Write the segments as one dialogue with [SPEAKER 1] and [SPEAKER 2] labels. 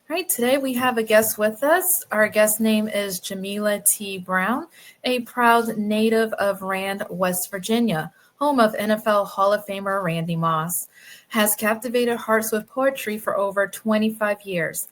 [SPEAKER 1] Right, today we have a guest with us. Our guest name is Jamela T. Brown, a proud native of Rand, West Virginia, home of NFL Hall of Famer Randy Moss, has captivated hearts with poetry for over 25 years.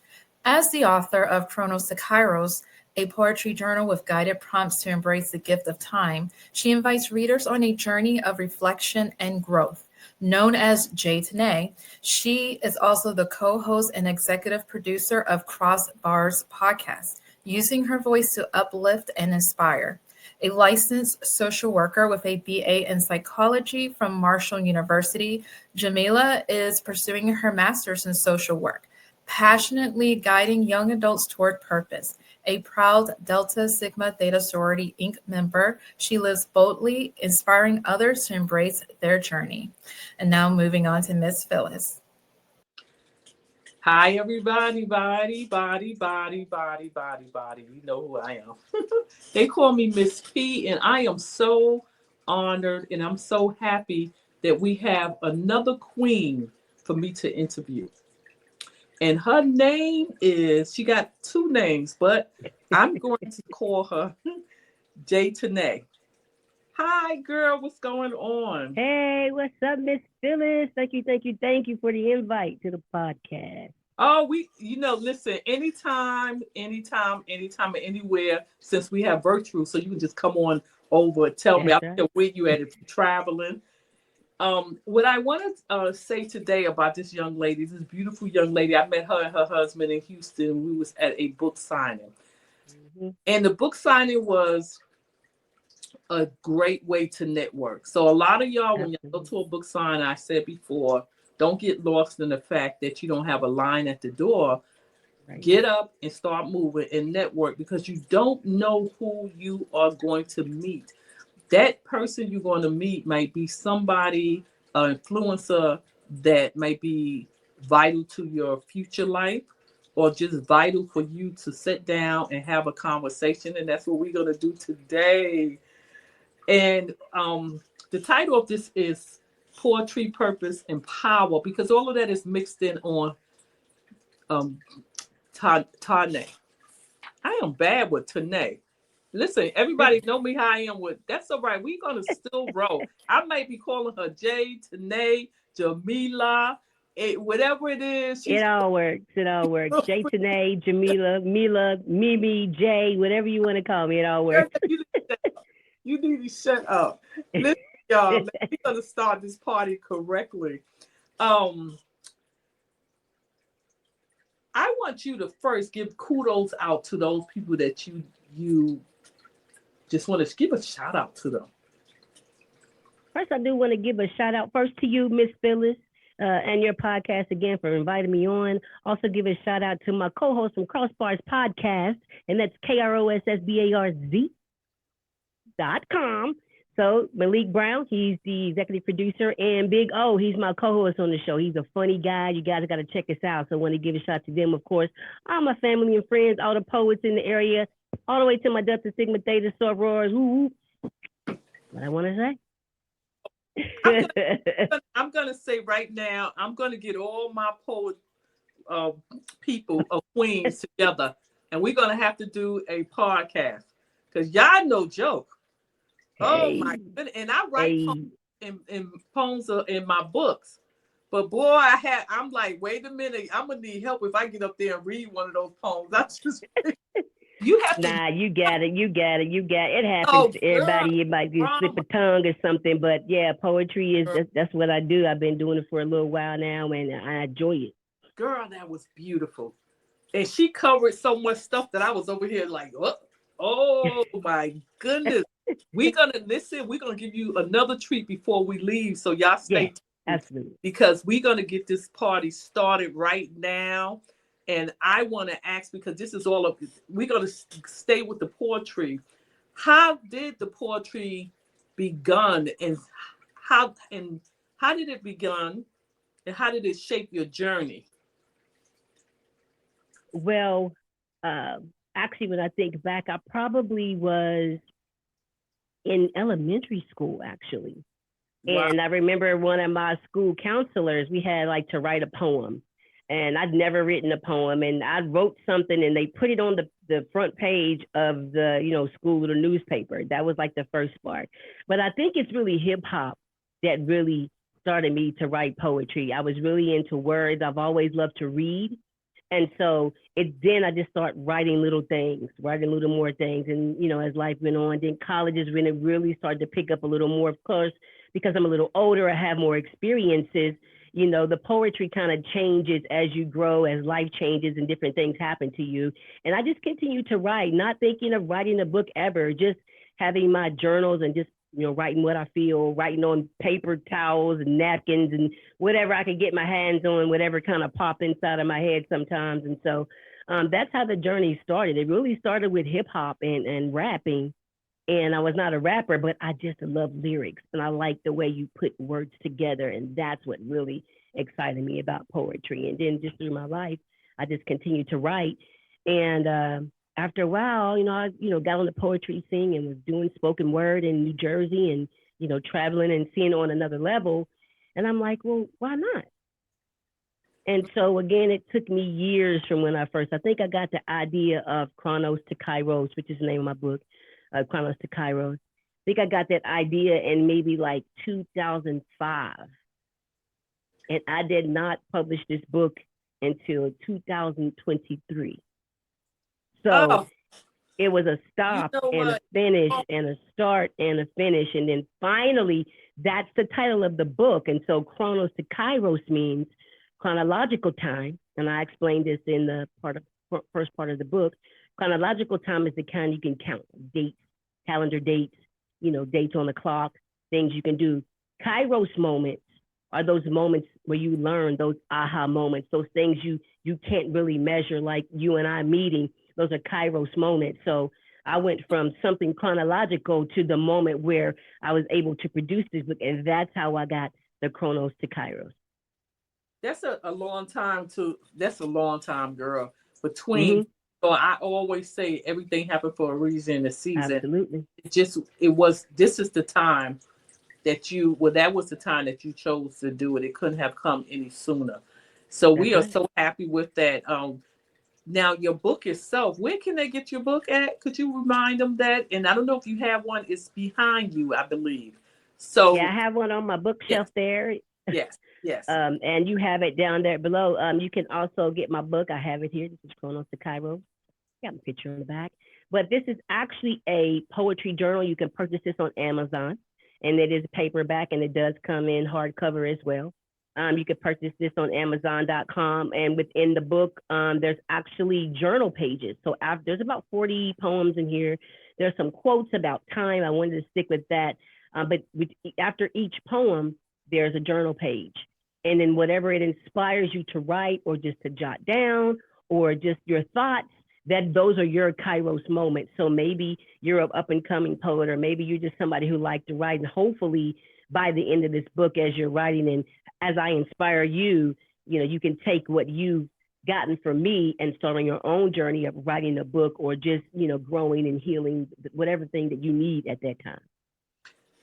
[SPEAKER 1] As the author of Chronos to Kairos, a poetry journal with guided prompts to embrace the gift of time, she invites readers on a journey of reflection and growth. Known as Jay Tanay, she is also the co host and executive producer of Crossbars podcast, using her voice to uplift and inspire. A licensed social worker with a BA in psychology from Marshall University, Jamila is pursuing her master's in social work, passionately guiding young adults toward purpose. A proud Delta Sigma Theta Sorority Inc. member, she lives boldly, inspiring others to embrace their journey. And now moving on to Miss Phyllis.
[SPEAKER 2] Hi, everybody, body. You know who I am. They call me Miss P, and I am so honored and I'm so happy that we have another queen for me to interview. And her name is, she got two names, but I'm going to call her Jay Tanay. Hi, girl, what's going on?
[SPEAKER 3] Hey, what's up, Miss Phyllis? Thank you for the invite to the podcast.
[SPEAKER 2] Oh, listen, anytime, anywhere, since we have virtual, so you can just come on over, tell me, I don't care where you at, if you're traveling. What I want to say today about this young lady, this beautiful young lady, I met her and her husband in Houston. We was at a book signing. Mm-hmm. And the book signing was a great way to network. So a lot of y'all, when you go to a book sign, I said before, don't get lost in the fact that you don't have a line at the door. Right. Get up and start moving and network, because you don't know who you are going to meet. That person you're going to meet might be somebody, an influencer that might be vital to your future life, or just vital for you to sit down and have a conversation. And that's what we're going to do today. And the title of this is Poetry, Purpose, and Power, because all of that is mixed in on Tane. I am bad with Tane. Listen, everybody know me how I am with. That's all right. We're gonna still roll. I might be calling her Jay, Tane, Jamila, whatever it is.
[SPEAKER 3] It all works. Jay, Tane, Jamila, Mila, Mimi, Jay, whatever you want to call me. It all works.
[SPEAKER 2] You need to shut up. Listen, y'all, we're gonna start this party correctly. I want you to first give kudos out to those people that you just want to give a shout out to them.
[SPEAKER 3] First, I do want to give a shout out first to you, Miss Phyllis, and your podcast again for inviting me on. Also give a shout out to my co-host from Crossbars podcast, and that's KROSSBARZ.com. So Malik Brown, he's the executive producer, and Big O, he's my co-host on the show. He's a funny guy. You guys got to check us out. So I want to give a shout out to them, of course. All my family and friends, all the poets in the area, all the way to my Delta Sigma Theta Sorors. What I want to
[SPEAKER 2] say? I'm gonna say right now, I'm gonna get all my poet people of Queens together, and we're gonna have to do a podcast, because y'all no joke. Oh my goodness! And I write poems in my books, but boy, I'm like, wait a minute, I'm gonna need help if I get up there and read one of those poems. That's just you have to.
[SPEAKER 3] Nah, you got it. It happens to everybody. It might be a slip of tongue or something, but yeah, poetry is that's what I do. I've been doing it for a little while now, and I enjoy it.
[SPEAKER 2] Girl, that was beautiful, and she covered so much stuff that I was over here like, oh my goodness. We're gonna give you another treat before we leave, so y'all stay tuned,
[SPEAKER 3] absolutely,
[SPEAKER 2] because we're gonna get this party started right now. And I want to ask, because this is all of we're gonna stay with the poetry. How did the poetry begun, and how did it begin, and how did it shape your journey?
[SPEAKER 3] Well, actually, when I think back, I probably was in elementary school, actually. Wow. And I remember one of my school counselors, we had like to write a poem. And I'd never written a poem, and I wrote something and they put it on the front page of the, school or the newspaper. That was like the first part. But I think it's really hip hop that really started me to write poetry. I was really into words. I've always loved to read. And so then I just start writing little things, writing a little more things. And, as life went on, then college is when it really started to pick up a little more, of course, because I'm a little older, I have more experiences. The poetry kind of changes as you grow, as life changes and different things happen to you. And I just continue to write, not thinking of writing a book ever, just having my journals and just, writing what I feel, writing on paper towels and napkins and whatever I could get my hands on, whatever kind of pop inside of my head sometimes. And so that's how the journey started. It really started with hip hop and rapping. And I was not a rapper, but I just love lyrics and I like the way you put words together. And that's what really excited me about poetry. And then just through my life, I just continued to write. And after a while, I got on the poetry scene and was doing spoken word in New Jersey and, traveling and seeing on another level. And I'm like, well, why not? And so again, it took me years from when I think I got the idea of Chronos to Kairos, which is the name of my book. Chronos to Kairos. I think I got that idea in maybe like 2005. And I did not publish this book until 2023. So it was a stop and a finish and a start and a finish. And then finally, that's the title of the book. And so Chronos to Kairos means chronological time. And I explained this in the first part of the book. Chronological time is the kind you can count, dates, calendar dates, dates on the clock, things you can do. Kairos moments are those moments where you learn, those aha moments, those things you can't really measure, like you and I meeting. Those are Kairos moments. So I went from something chronological to the moment where I was able to produce this book, and that's how I got the Chronos to Kairos.
[SPEAKER 2] That's a long time that's a long time, girl. Between So I always say everything happened for a reason, a season.
[SPEAKER 3] Absolutely.
[SPEAKER 2] This is the time that was the time that you chose to do it. It couldn't have come any sooner. So we are so happy with that. Now your book itself, where can they get your book at? Could you remind them that? And I don't know if you have one, it's behind you, I believe. So
[SPEAKER 3] yeah, I have one on my bookshelf there.
[SPEAKER 2] Yes.
[SPEAKER 3] And you have it down there below. You can also get my book. I have it here. This is Chronos to Kairos. Got my picture on the back. But this is actually a poetry journal. You can purchase this on Amazon. And it is paperback, and it does come in hardcover as well. You can purchase this on Amazon.com. And within the book, there's actually journal pages. So there's about 40 poems in here. There's some quotes about time. I wanted to stick with that. But after each poem, there's a journal page. And then whatever it inspires you to write or just to jot down or just your thoughts, those are your Kairos moments. So maybe you're an up and coming poet, or maybe you're just somebody who likes to write. And hopefully by the end of this book, as you're writing and as I inspire you, you can take what you've gotten from me and start on your own journey of writing a book or just, growing and healing, whatever thing that you need at that time.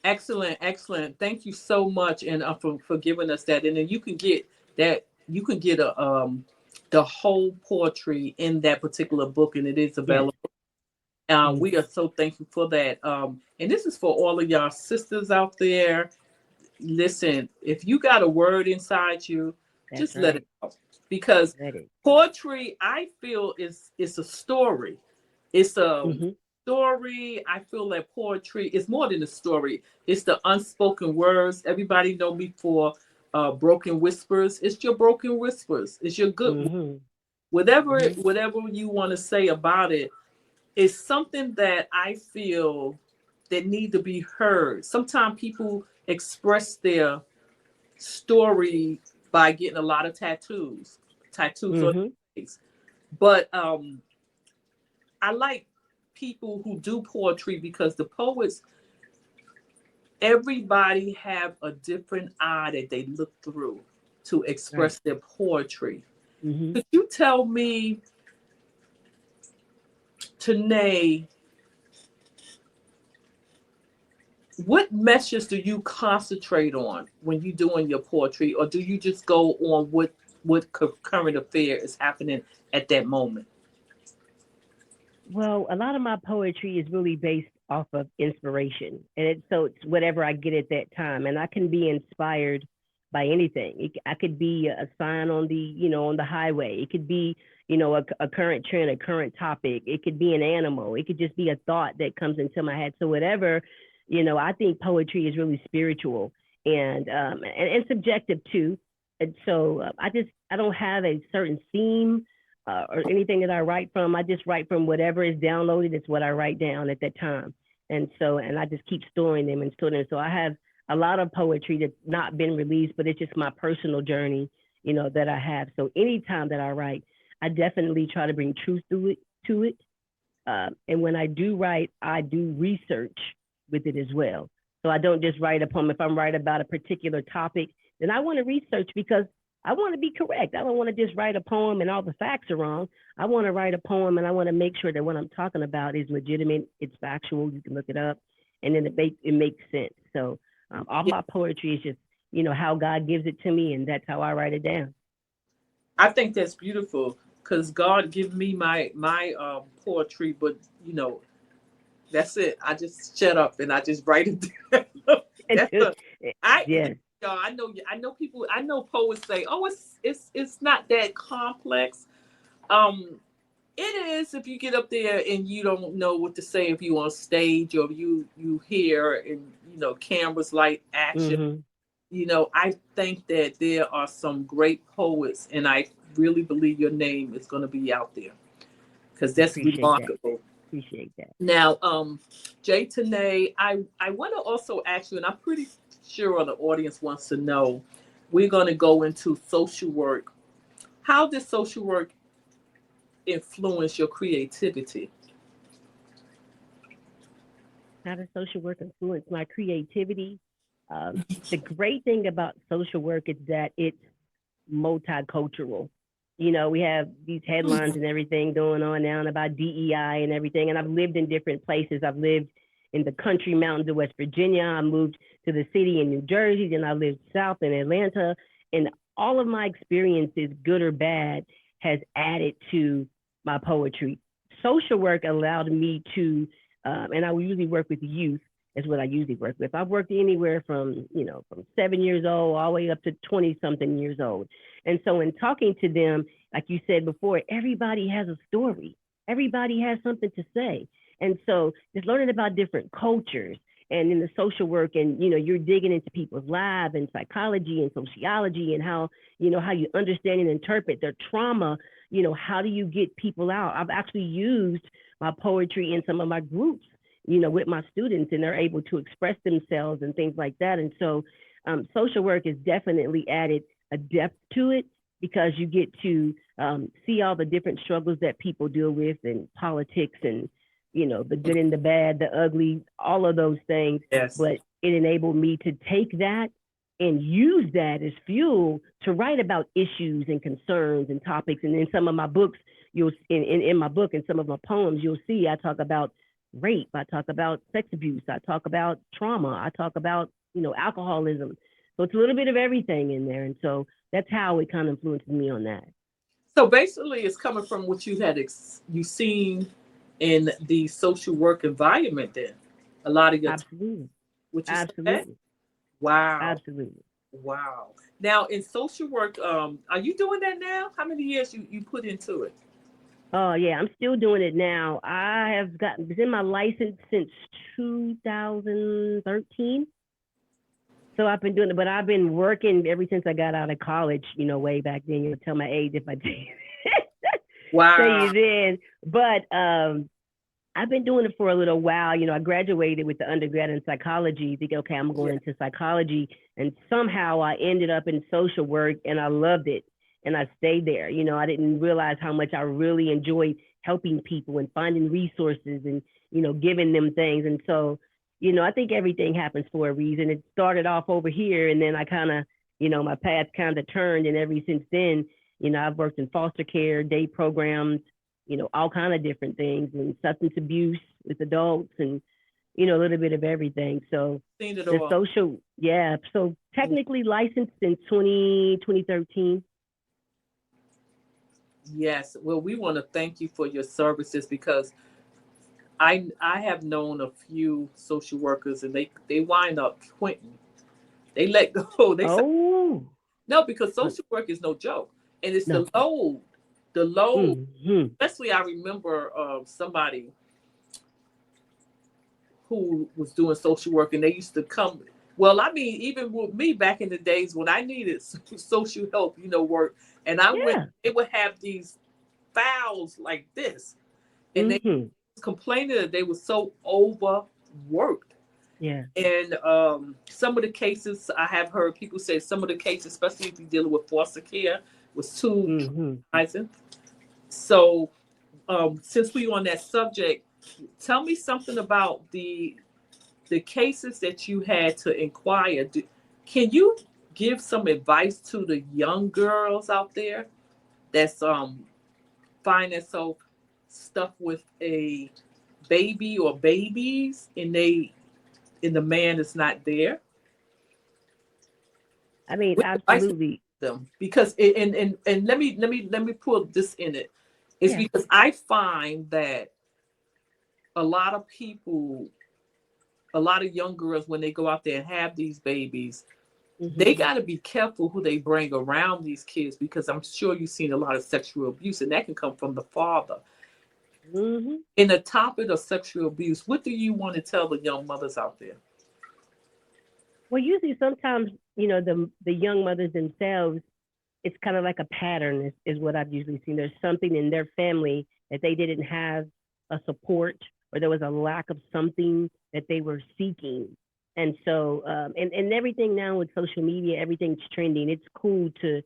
[SPEAKER 2] Excellent. Thank you so much, and for giving us that. And then you can get that. You can get the whole poetry in that particular book, and it is available. Yes. We are so thankful for that. And this is for all of y'all sisters out there. Listen, if you got a word inside you, just let it out, because poetry, I feel, is a story. It's a story. I feel that poetry is more than a story. It's the unspoken words. Everybody know me for broken whispers. It's your broken whispers. It's your good whatever you want to say about it. It's something that I feel that need to be heard. Sometimes people express their story by getting a lot of tattoos on their face. But I like people who do poetry, because the poets, everybody have a different eye that they look through to express their poetry. Could you tell me, Tanae, what messages do you concentrate on when you're doing your poetry, or do you just go on what what current affair is happening at that moment?
[SPEAKER 3] Well, a lot of my poetry is really based off of inspiration, and it's whatever I get at that time, and I can be inspired by anything. I could be a sign on the on the highway. It could be a current trend, a current topic. It could be an animal. It could just be a thought that comes into my head. So whatever, I think poetry is really spiritual and subjective too. And so I don't have a certain theme or anything that I write from. I just write from whatever is downloaded. It's what I write down at that time. And I just keep storing them and storing them. So I have a lot of poetry that's not been released, but it's just my personal journey, that I have. So anytime that I write, I definitely try to bring truth to it. And when I do write, I do research with it as well. So I don't just write a poem. If I'm writing about a particular topic, then I want to research because I want to be correct. I don't want to just write a poem and all the facts are wrong. I want to write a poem and I want to make sure that what I'm talking about is legitimate, it's factual, you can look it up, and then it makes sense. So all my poetry is just, how God gives it to me, and that's how I write it down.
[SPEAKER 2] I think that's beautiful because God give me my poetry, but that's it. I just shut up and I just write it down.
[SPEAKER 3] Yes.
[SPEAKER 2] I know people. I know poets say, "Oh, it's not that complex." It is if you get up there and you don't know what to say. If you on stage or you hear and cameras, light, action. I think that there are some great poets, and I really believe your name is going to be out there because that's remarkable.
[SPEAKER 3] Appreciate that.
[SPEAKER 2] Now, Jay Tanae, I want to also ask you, and I'm pretty sure the audience wants to know, we're going to go into social work. How does social work influence your creativity?
[SPEAKER 3] How does social work influence my creativity? The great thing about social work is that it's multicultural. We have these headlines and everything going on now about DEI and everything. And I've lived in different places. I've lived in the country mountains of West Virginia. I moved to the city in New Jersey. Then I lived south in Atlanta. And all of my experiences, good or bad, has added to my poetry. Social work allowed me to, and I usually work with youth, is what I usually work with. I've worked anywhere from 7 years old all the way up to 20 something years old. And so in talking to them, like you said before, everybody has a story. Everybody has something to say. And so just learning about different cultures and in the social work and, you're digging into people's lives and psychology and sociology and how you understand and interpret their trauma. How do you get people out? I've actually used my poetry in some of my groups, with my students, and they're able to express themselves and things like that. And so social work has definitely added a depth to it because you get to see all the different struggles that people deal with in politics and, the good and the bad, the ugly, all of those things.
[SPEAKER 2] Yes.
[SPEAKER 3] But it enabled me to take that and use that as fuel to write about issues and concerns and topics. And in some of my books, in my book and some of my poems, you'll see I talk about rape, I talk about sex abuse, I talk about trauma, I talk about, alcoholism. So it's a little bit of everything in there. And so that's how it kind of influenced me on that.
[SPEAKER 2] So basically it's coming from what you had you seen in the social work environment then. A lot of your
[SPEAKER 3] Absolutely.
[SPEAKER 2] What you
[SPEAKER 3] Absolutely.
[SPEAKER 2] said? Wow.
[SPEAKER 3] Absolutely.
[SPEAKER 2] Wow. Now in social work, are you doing that now? How many years you put into it?
[SPEAKER 3] Oh yeah, I'm still doing it now. I have been my license since 2013. So I've been doing it, but I've been working ever since I got out of college, way back then. You'll tell my age if I
[SPEAKER 2] Wow.
[SPEAKER 3] say you then. But I've been doing it for a little while. I graduated with the undergrad in psychology. Think, okay, I'm going into psychology. And somehow I ended up in social work and I loved it. And I stayed there. I didn't realize how much I really enjoyed helping people and finding resources and, giving them things. And so, I think everything happens for a reason. It started off over here and then I kind of, my path kind of turned. And ever since then, I've worked in foster care, day programs, all kind of different things and substance abuse with adults and, a little bit of everything. So the social, so technically licensed in 2013.
[SPEAKER 2] Yes. Well, we want to thank you for your services because I have known a few social workers and they wind up quitting. They let go. They say
[SPEAKER 3] Oh,
[SPEAKER 2] no because social work is no joke, and it's
[SPEAKER 3] no.
[SPEAKER 2] the load.
[SPEAKER 3] Mm-hmm.
[SPEAKER 2] Especially, I remember somebody who was doing social work, and they used to come. Well, I mean, even with me back in the days when I needed social help, work, and I went,
[SPEAKER 3] Yeah.
[SPEAKER 2] they would have these files like this, and they
[SPEAKER 3] Mm-hmm.
[SPEAKER 2] complaining that they were so overworked.
[SPEAKER 3] Yeah.
[SPEAKER 2] And some of the cases I have heard people say, some of the cases, especially if you're dealing with foster care, was too
[SPEAKER 3] Mm-hmm.
[SPEAKER 2] traumatizing. So, since we on that subject, tell me something about the cases that you had to inquire. Can you give some advice to the young girls out there that's finding so stuff with a baby or babies and the man is not there?
[SPEAKER 3] I mean,
[SPEAKER 2] What advice would
[SPEAKER 3] absolutely.
[SPEAKER 2] you give them? Because and let me pull this in it. It's
[SPEAKER 3] Yeah.
[SPEAKER 2] because I find that a lot of people, a lot of young girls, when they go out there and have these babies,
[SPEAKER 3] Mm-hmm.
[SPEAKER 2] they got to be careful who they bring around these kids because I'm sure you've seen a lot of sexual abuse, and that can come from the father.
[SPEAKER 3] Mm-hmm.
[SPEAKER 2] In the topic of sexual abuse, what do you want to tell the young mothers out there?
[SPEAKER 3] Well, usually sometimes, the young mothers themselves, it's kind of like a pattern is what I've usually seen. There's something in their family that they didn't have a support, or there was a lack of something that they were seeking. And so, and everything now with social media, everything's trending. It's cool to,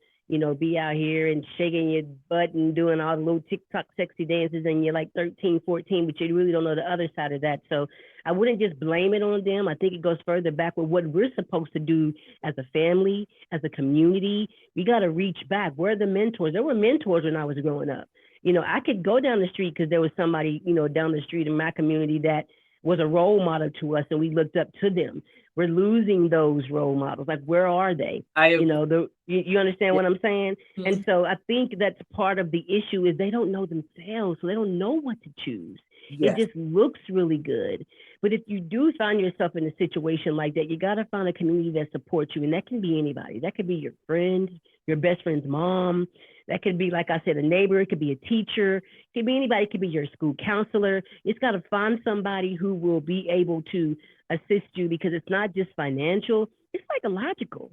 [SPEAKER 3] be out here and shaking your butt and doing all the little TikTok sexy dances and you're like 13, 14, but you really don't know the other side of that. So I wouldn't just blame it on them. I think it goes further back with what we're supposed to do as a family, as a community. We got to reach back. Where are the mentors? There were mentors when I was growing up. I could go down the street because there was somebody, down the street in my community that was a role model to us and we looked up to them. We're losing those role models. Like, where are they?
[SPEAKER 2] I
[SPEAKER 3] You understand
[SPEAKER 2] yeah.
[SPEAKER 3] what I'm saying?
[SPEAKER 2] Mm-hmm.
[SPEAKER 3] And so I think that's part of the issue is they don't know themselves, so they don't know what to choose. It
[SPEAKER 2] Yes.
[SPEAKER 3] just looks really good. But if you do find yourself in a situation like that, you got to find a community that supports you. And that can be anybody. That could be your friend, your best friend's mom. That could be, like I said, a neighbor. It could be a teacher. It could be anybody. It could be your school counselor. It's got to find somebody who will be able to assist you because it's not just financial. It's psychological,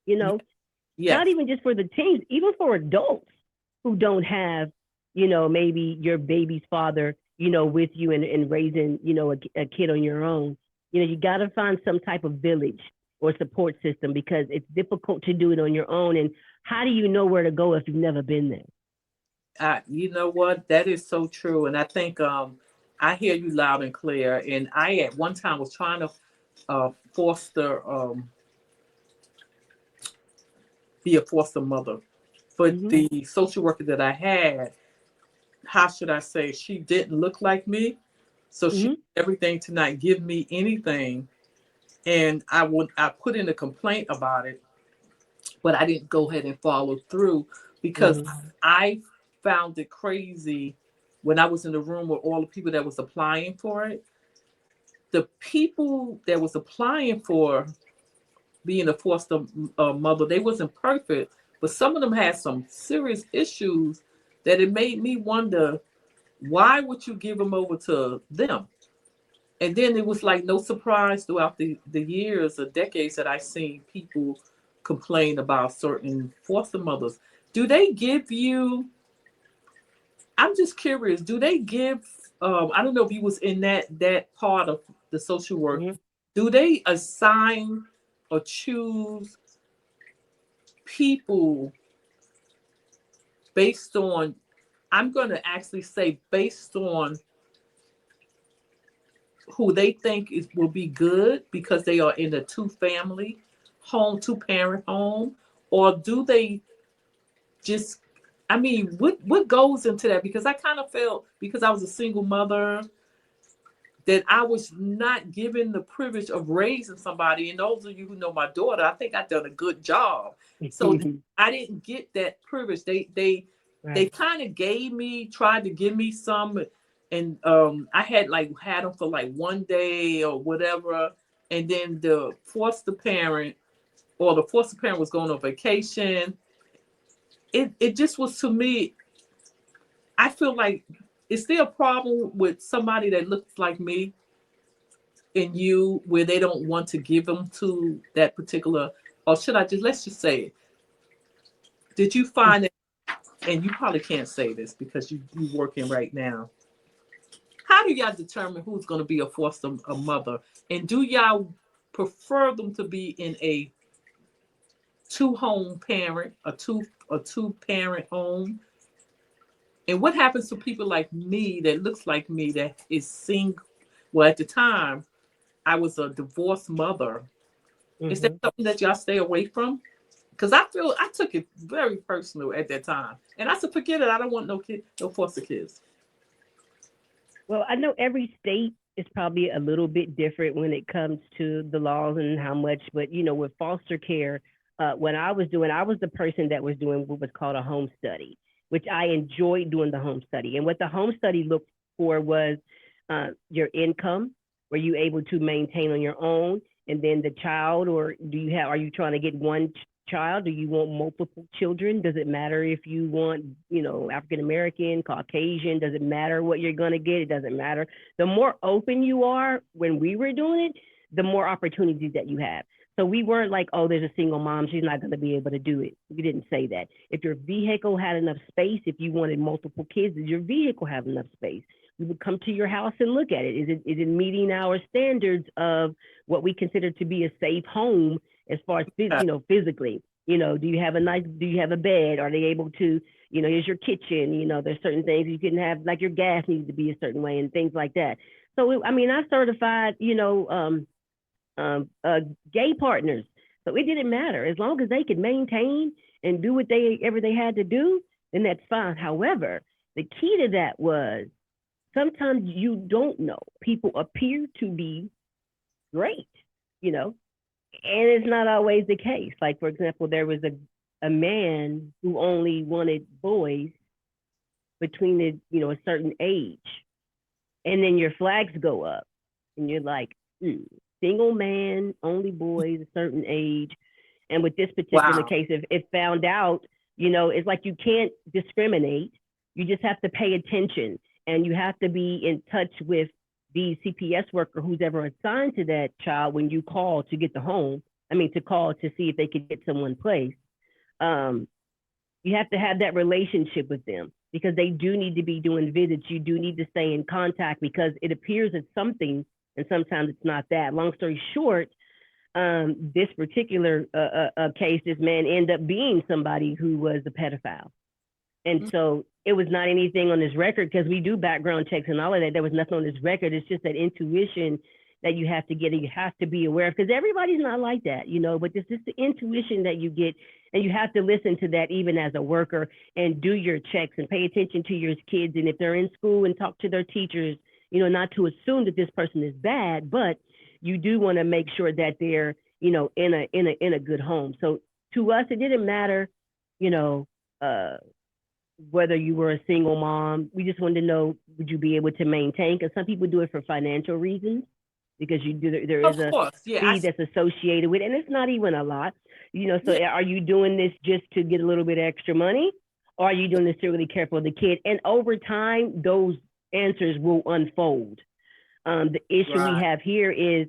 [SPEAKER 3] you know, not
[SPEAKER 2] Yes.
[SPEAKER 3] even just for the teens, even for adults who don't have, maybe your baby's father, with you and raising, a kid on your own. You got to find some type of village or support system because it's difficult to do it on your own. And how do you know where to go if you've never been there?
[SPEAKER 2] You know what? That is so true, and I think I hear you loud and clear. And I at one time was trying to foster be a foster mother, but
[SPEAKER 3] Mm-hmm.
[SPEAKER 2] the social worker that I had, how should I say, she didn't look like me, so she
[SPEAKER 3] Mm-hmm.
[SPEAKER 2] did everything to not give me anything, and I put in a complaint about it, but I didn't go ahead and follow through because
[SPEAKER 3] Mm-hmm.
[SPEAKER 2] I found it crazy when I was in the room with all the people that was applying for it. The people that was applying for being a foster mother, they wasn't perfect, but some of them had some serious issues that it made me wonder why would you give them over to them? And then it was like no surprise throughout the years or decades that I seen people complain about certain foster mothers. Do they give you, I'm just curious, do they give I don't know if you was in that part of the social work,
[SPEAKER 3] Mm-hmm.
[SPEAKER 2] do they assign or choose people based on, I'm going to actually say based on who they think is will be good because they are in a two family home, two parent home, or do they just, I mean, what goes into that? Because I kind of felt because I was a single mother that I was not given the privilege of raising somebody. And those of you who know my daughter, I think I've done a good job. So I didn't get that privilege. They They kind of tried to give me some, and I had them for like one day or whatever, and then the foster parent was going on vacation. It just was, to me, I feel like, is there a problem with somebody that looks like me and you, where they don't want to give them to that particular, or let's just say it. Did you find it, and you probably can't say this because you're working right now, how do y'all determine who's going to be a mother? And do y'all prefer them to be in a two-home parent, a two-parent home? And what happens to people like me that looks like me that is single? Well, at the time, I was a divorced mother. Is that something that y'all stay away from? Because I took it very personal at that time. And I said, forget it. I don't want no foster kids.
[SPEAKER 3] Well, I know every state is probably a little bit different when it comes to the laws and how much, but with foster care, when I was the person that was doing what was called a home study, which I enjoyed doing the home study. And what the home study looked for was your income. Were you able to maintain on your own? And then the child, or are you trying to get one child? Do you want multiple children? Does it matter if you want, African American, Caucasian? Does it matter what you're going to get? It doesn't matter. The more open you are when we were doing it, the more opportunities that you have. So we weren't like, oh, there's a single mom, she's not going to be able to do it. We didn't say that. If your vehicle had enough space, if you wanted multiple kids, did your vehicle have enough space? We would come to your house and look at it. Is it meeting our standards of what we consider to be a safe home as far as physically? Do you have a bed? Are they able to, is your kitchen? There's certain things you can have, like your gas needs to be a certain way and things like that. So I certified, gay partners. So it didn't matter. As long as they could maintain and do whatever they had to do, then that's fine. However, the key to that was sometimes you don't know. People appear to be great, and it's not always the case. Like, for example, there was a man who only wanted boys between a certain age. And then your flags go up and you're like, single man, only boys, a certain age. And with this particular case, if it found out, it's like you can't discriminate. You just have to pay attention, and you have to be in touch with the CPS worker who's ever assigned to that child when you call to get the home. To call to see if they could get someone placed. You have to have that relationship with them because they do need to be doing visits. You do need to stay in contact because it appears it's something, and sometimes it's not that. Long story short, this particular case, this man ended up being somebody who was a pedophile. And so it was not anything on his record because we do background checks and all of that. There was nothing on his record. It's just that intuition that you have to get and you have to be aware of, because everybody's not like that, but it's just the intuition that you get, and you have to listen to that even as a worker and do your checks and pay attention to your kids. And if they're in school, and talk to their teachers, not to assume that this person is bad, but you do want to make sure that they're, in a good home. So to us, it didn't matter, whether you were a single mom. We just wanted to know, would you be able to maintain? Because some people do it for financial reasons, because there is a fee that's associated with it, and it's not even a lot. So are you doing this just to get a little bit of extra money, or are you doing this to really care for the kid? And over time, those answers will unfold. The issue we have here is,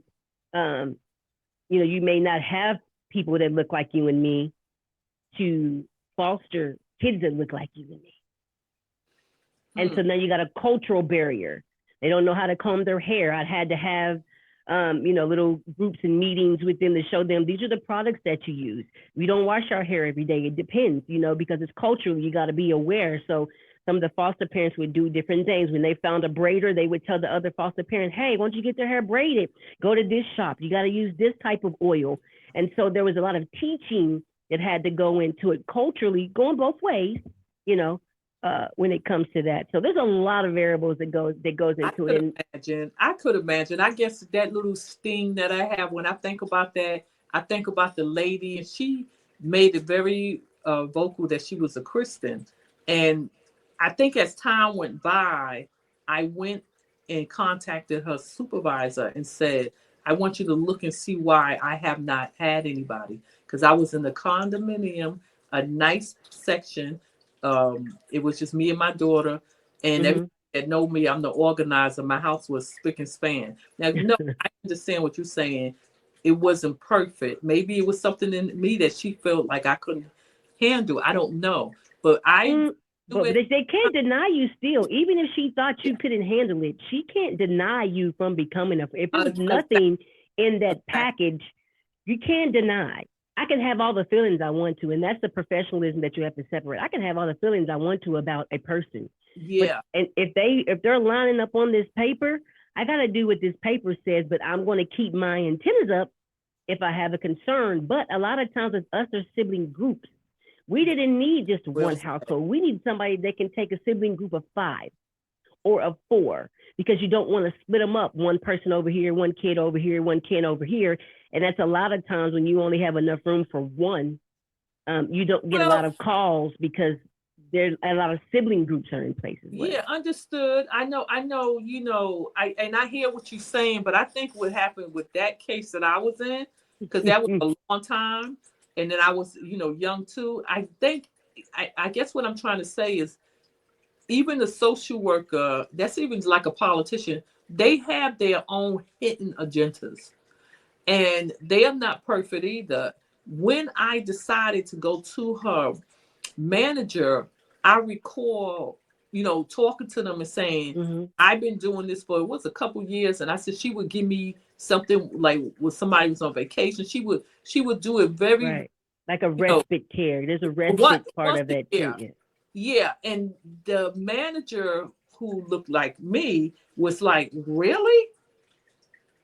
[SPEAKER 3] you may not have people that look like you and me to foster kids that look like you and me. And so now you got a cultural barrier. They don't know how to comb their hair. I had to have, little groups and meetings with them to show them these are the products that you use. We don't wash our hair every day. It depends, because it's cultural. You got to be aware. So some of the foster parents would do different things. When they found a braider, they would tell the other foster parents, hey, why don't you get their hair braided? Go to this shop. You got to use this type of oil. And so there was a lot of teaching that had to go into it culturally, going both ways, when it comes to that. So there's a lot of variables that goes into it.
[SPEAKER 2] I could imagine. I guess that little sting that I have when I think about that, I think about the lady, and she made it very vocal that she was a Christian. And I think as time went by, I went and contacted her supervisor and said, I want you to look and see why I have not had anybody. Because I was in the condominium, a nice section. It was just me and my daughter, and everybody that know me, I'm the organizer. My house was spick and span. Now, no, I understand what you're saying. It wasn't perfect. Maybe it was something in me that she felt like I couldn't handle. I don't know. But I
[SPEAKER 3] But they can't deny you still. Even if she thought you couldn't handle it, she can't deny you from becoming a. If it was nothing in that package, you can't deny. I can have all the feelings I want to, and that's the professionalism that you have to separate. I can have all the feelings I want to about a person.
[SPEAKER 2] Yeah.
[SPEAKER 3] But, and if they're lining up on this paper, I got to do what this paper says. But I'm going to keep my antennas up if I have a concern. But a lot of times with us, there's sibling groups. We didn't need just one household. We need somebody that can take a sibling group of 5 or of 4, because you don't want to split them up. One person over here, one kid over here, one kid over here. And that's a lot of times when you only have enough room for one, you don't get a lot of calls because there's a lot of sibling groups are in places.
[SPEAKER 2] Yeah, understood. I know, I hear what you're saying, but I think what happened with that case that I was in, because that was a long time, and then I was, young too. I think, I guess what I'm trying to say is, even the social worker, that's even like a politician, they have their own hidden agendas, and they are not perfect either. When I decided to go to her manager, I recall, talking to them and saying, I've been doing this for, it was a couple years. And I said, she would give me something like when somebody was on vacation, she would do it very,
[SPEAKER 3] right. Like a respite care. There's a respite part of it too.
[SPEAKER 2] Yeah. And the manager, who looked like me, was like, really?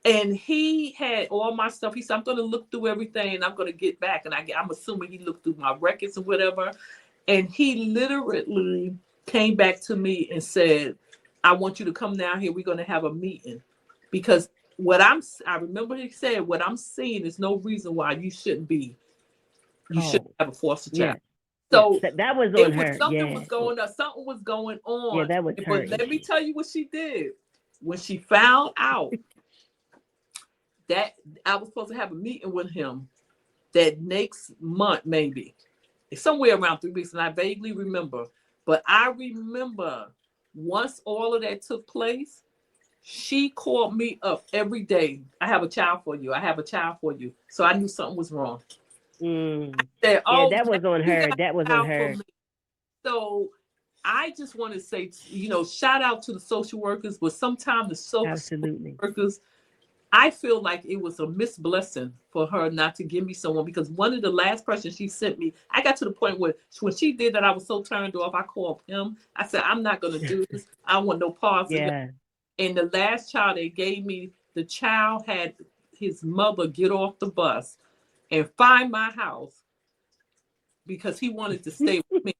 [SPEAKER 2] And he had all my stuff. He said, I'm going to look through everything and I'm going to get back. And I'm assuming he looked through my records or whatever. And he literally came back to me and said, I want you to come down here. We're going to have a meeting. Because I remember he said, what I'm seeing is no reason why you shouldn't have a foster child.
[SPEAKER 3] Yeah. So that was on her.
[SPEAKER 2] Something was going on. Something was going on.
[SPEAKER 3] Yeah, that was her.
[SPEAKER 2] But let me tell you what she did. When she found out that I was supposed to have a meeting with him that next month, maybe. It's somewhere around 3 weeks, and I vaguely remember. But I remember once all of that took place, she called me up every day. I have a child for you. I have a child for you. So I knew something was wrong.
[SPEAKER 3] I said, that was on her. That was on her.
[SPEAKER 2] So I just want to say, shout out to the social workers, but sometimes the social workers, I feel like it was a missed blessing for her not to give me someone, because one of the last persons she sent me, I got to the point where when she did that, I was so turned off. I called him. I said, I'm not going to do this. I don't want no parts of it. And the last child they gave me, the child had his mother get off the bus and find my house because he wanted to stay with me.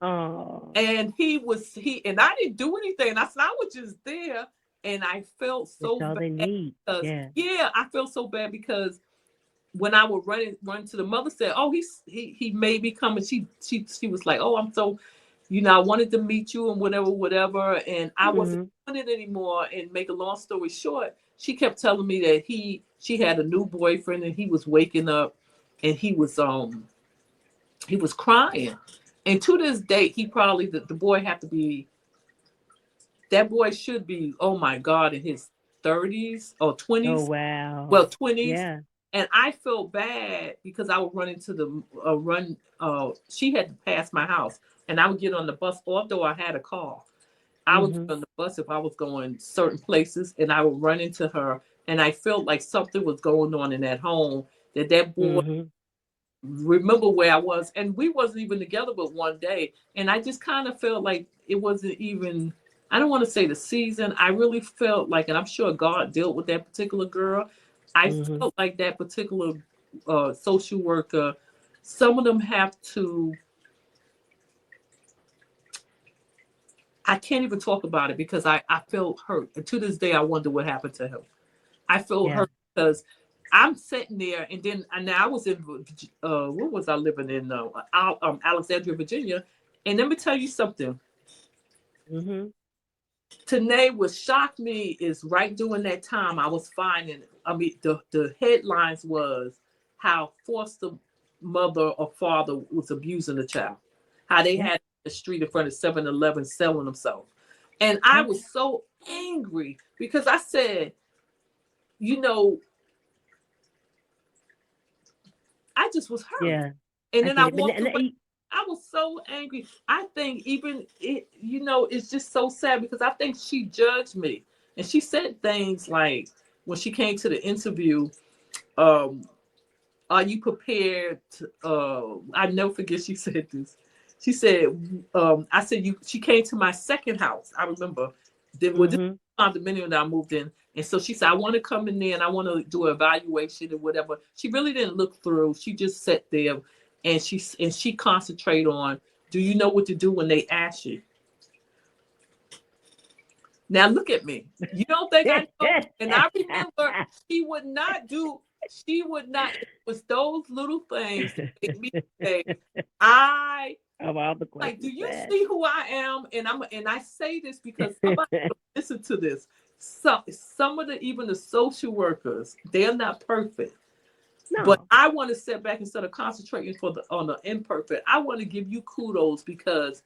[SPEAKER 3] Oh.
[SPEAKER 2] And and I didn't do anything. I said, I was just there. And I felt so bad. I felt so bad because when I would run to the mother, said, "Oh, he made me come," and she was like, "Oh, I'm so, I wanted to meet you and whatever," and I wasn't doing it anymore. And make a long story short, she kept telling me that she had a new boyfriend and he was waking up, and he was crying, and to this date, he probably the boy had to be. That boy should be, oh my God, in his 30s or 20s.
[SPEAKER 3] Oh, wow.
[SPEAKER 2] Well, 20s.
[SPEAKER 3] Yeah.
[SPEAKER 2] And I felt bad because I would run into she had to pass my house. And I would get on the bus, although I had a car. I would get on the bus if I was going certain places, and I would run into her. And I felt like something was going on in that home, that boy remember where I was. And we wasn't even together but one day. And I just kind of felt like it wasn't even... I don't want to say the season. I really felt like, and I'm sure God dealt with that particular girl. I felt like that particular social worker, some of them have to, I can't even talk about it because I felt hurt. And to this day, I wonder what happened to him. I felt hurt because I'm sitting there, and I was in, what was I living in? Alexandria, Virginia. And let me tell you something.
[SPEAKER 3] Mm-hmm.
[SPEAKER 2] Today, what shocked me is right during that time I was finding, the headlines was how foster mother or father was abusing the child, how they
[SPEAKER 3] Yeah.
[SPEAKER 2] had the street in front of 7-Eleven selling themselves. And I
[SPEAKER 3] Yeah.
[SPEAKER 2] was so angry because I said, you know, I just was hurt.
[SPEAKER 3] Yeah.
[SPEAKER 2] And
[SPEAKER 3] I
[SPEAKER 2] then
[SPEAKER 3] get
[SPEAKER 2] I
[SPEAKER 3] it. But
[SPEAKER 2] walked away. I was so angry. I think even it, it's just so sad because I think she judged me. And she said things like when she came to the interview, um, are you prepared to, I never forget she said this. She said, I said she came to my second house. I remember this
[SPEAKER 3] Mm-hmm.
[SPEAKER 2] condominium that I moved in. And so she said, I want to come in there and I want to do an evaluation or whatever. She really didn't look through. She just sat there and she concentrated on, do you know what to do when they ask you? Now look at me. You don't think I know? And I remember she would not, it was those little things that make me say, I
[SPEAKER 3] Of all the
[SPEAKER 2] like, do
[SPEAKER 3] questions
[SPEAKER 2] you
[SPEAKER 3] asked.
[SPEAKER 2] see who I am? And I say this because somebody listen to this. Some of the even the social workers, they're not perfect. But
[SPEAKER 3] No.
[SPEAKER 2] I want to step back instead of concentrating on the imperfect. I want to give you kudos because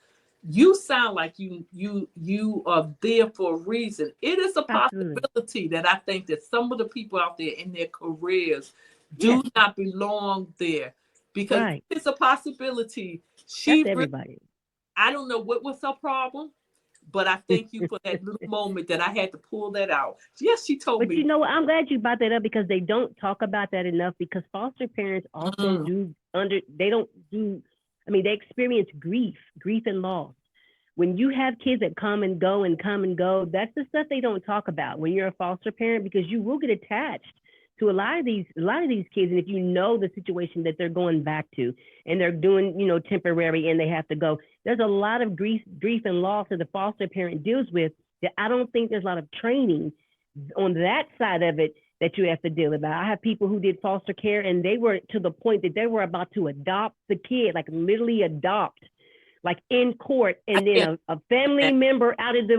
[SPEAKER 2] you sound like you are there for a reason. It is a
[SPEAKER 3] Absolutely.
[SPEAKER 2] possibility that I think that some of the people out there in their careers
[SPEAKER 3] Yes.
[SPEAKER 2] do not belong there because
[SPEAKER 3] Right.
[SPEAKER 2] it's a possibility.
[SPEAKER 3] That's
[SPEAKER 2] She really,
[SPEAKER 3] everybody.
[SPEAKER 2] I don't know what was her problem, but I thank you for that little moment that I had to pull that out. Yes, she told
[SPEAKER 3] But
[SPEAKER 2] me.
[SPEAKER 3] you know what? I'm glad you brought that up because they don't talk about that enough because foster parents also
[SPEAKER 2] Mm,
[SPEAKER 3] they don't do, I mean, they experience grief and loss. When you have kids that come and go and come and go, that's the stuff they don't talk about when you're a foster parent because you will get attached to a lot of these kids. And if you know the situation that they're going back to and they're doing, temporary and they have to go, there's a lot of grief and loss that the foster parent deals with that I don't think there's a lot of training on that side of it that you have to deal about. I have people who did foster care and they were to the point that they were about to adopt the kid, like literally adopt, like in court.
[SPEAKER 2] I
[SPEAKER 3] And then
[SPEAKER 2] can't.
[SPEAKER 3] a family member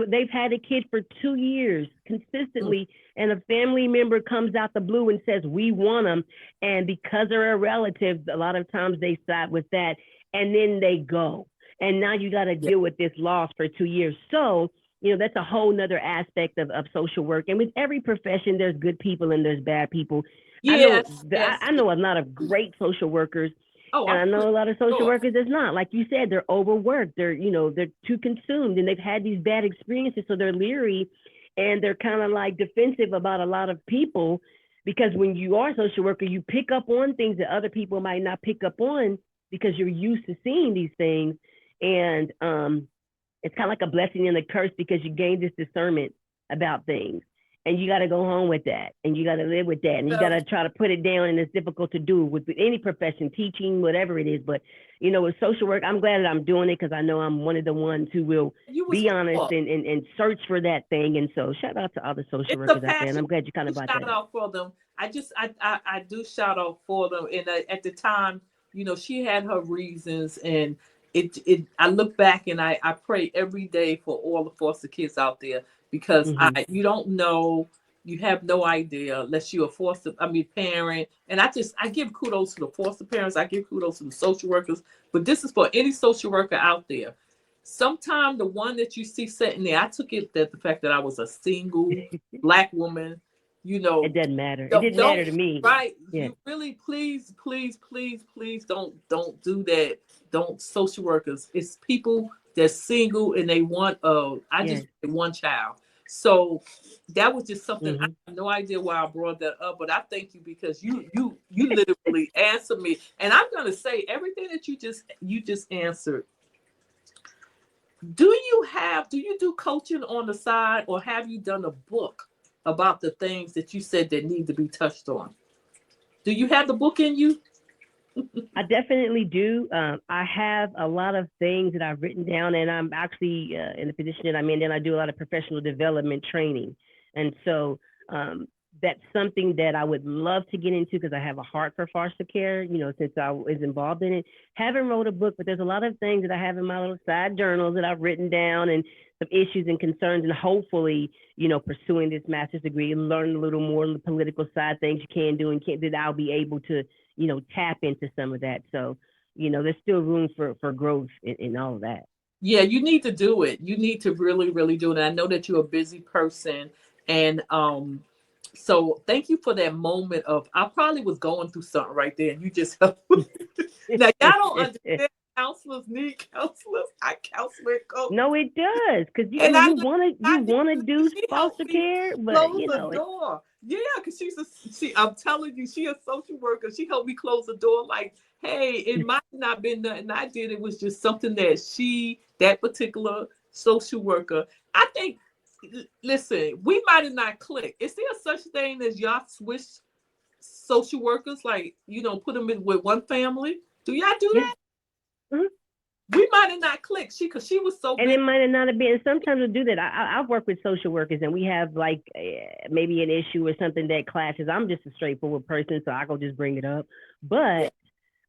[SPEAKER 3] they've had a kid for 2 years consistently. And a family member comes out the blue and says, we want them. And because they're a relative, a lot of times they side with that and then they go. And now you got to
[SPEAKER 2] Yeah.
[SPEAKER 3] deal with this loss for 2 years. So that's a whole nother aspect of social work. And with every profession, there's good people and there's bad people. I know
[SPEAKER 2] Yes, yes.
[SPEAKER 3] I know a lot of great social workers,
[SPEAKER 2] Oh,
[SPEAKER 3] and
[SPEAKER 2] I'm
[SPEAKER 3] I know
[SPEAKER 2] pretty
[SPEAKER 3] a lot of social
[SPEAKER 2] sure.
[SPEAKER 3] workers that's not. Like you said, they're overworked. They're too consumed, and they've had these bad experiences, so they're leery, and they're kind of like defensive about a lot of people because when you are a social worker, you pick up on things that other people might not pick up on because you're used to seeing these things, and it's kind of like a blessing and a curse because you gain this discernment about things and you got to go home with that and you got to live with that and you got
[SPEAKER 2] So
[SPEAKER 3] to try to put it down, and it's difficult to do with any profession, teaching, whatever it is. But with social work, I'm glad that I'm doing it because I know I'm one of the ones who will
[SPEAKER 2] you was
[SPEAKER 3] be honest
[SPEAKER 2] poor.
[SPEAKER 3] and search for that thing. And so shout out to all the social
[SPEAKER 2] It's a
[SPEAKER 3] workers out there, and
[SPEAKER 2] passion.
[SPEAKER 3] I'm glad you kind
[SPEAKER 2] I
[SPEAKER 3] of brought
[SPEAKER 2] shout
[SPEAKER 3] that up.
[SPEAKER 2] out for them. I do shout out for them. And at the time, she had her reasons, and it. I look back and I pray every day for all the foster kids out there because
[SPEAKER 3] Mm-hmm.
[SPEAKER 2] you don't know, you have no idea unless you're a parent. And I give kudos to the foster parents. I give kudos to the social workers. But this is for any social worker out there. Sometimes the one that you see sitting there, I took it that the fact that I was a single Black woman, you
[SPEAKER 3] It
[SPEAKER 2] know,
[SPEAKER 3] doesn't matter. It didn't
[SPEAKER 2] don't
[SPEAKER 3] matter to me.
[SPEAKER 2] right.
[SPEAKER 3] Yeah.
[SPEAKER 2] You really, please, please, please, please don't do that. Don't social workers. It's people that's single and they want I just
[SPEAKER 3] Yes.
[SPEAKER 2] wanted one child. So that was just something I
[SPEAKER 3] Mm-hmm.
[SPEAKER 2] have no idea why I brought that up, but I thank you because you literally answered me. And I'm gonna say everything that you just answered. Do you do coaching on the side, or have you done a book about the things that you said that need to be touched on? Do you have the book in you?
[SPEAKER 3] I definitely do. I have a lot of things that I've written down, and I'm actually in the position that I'm in. Then I do a lot of professional development training, and so that's something that I would love to get into because I have a heart for foster care, since I was involved in it. Haven't wrote a book, but there's a lot of things that I have in my little side journals that I've written down and some issues and concerns, and hopefully, pursuing this master's degree and learn a little more on the political side, things you can do and can't, that I'll be able to, tap into some of that. So, there's still room for growth in all of that.
[SPEAKER 2] Yeah, you need to do it. You need to really, really do it. I know that you're a busy person. And so thank you for that moment of, I probably was going through something right there and you just helped me. Now, y'all don't understand. Counselors need counselors. I counsel and coach.
[SPEAKER 3] No, it does, because you
[SPEAKER 2] And
[SPEAKER 3] wanna do
[SPEAKER 2] she helped
[SPEAKER 3] foster
[SPEAKER 2] me
[SPEAKER 3] care, but
[SPEAKER 2] close the door. Yeah, because I'm telling you, she a social worker. She helped me close the door. Like, hey, it might not been nothing I did. It was just something that that particular social worker, I think, listen, we might have not clicked. Is there such thing as y'all switch social workers? Like, put them in with one family? Do y'all do that?
[SPEAKER 3] Mm-hmm.
[SPEAKER 2] We might have not clicked. Because she was so
[SPEAKER 3] and
[SPEAKER 2] big.
[SPEAKER 3] it might have not have been. Sometimes we'll do that. I've worked with social workers, and we have like maybe an issue or something that clashes. I'm just a straightforward person, so I go just bring it up. But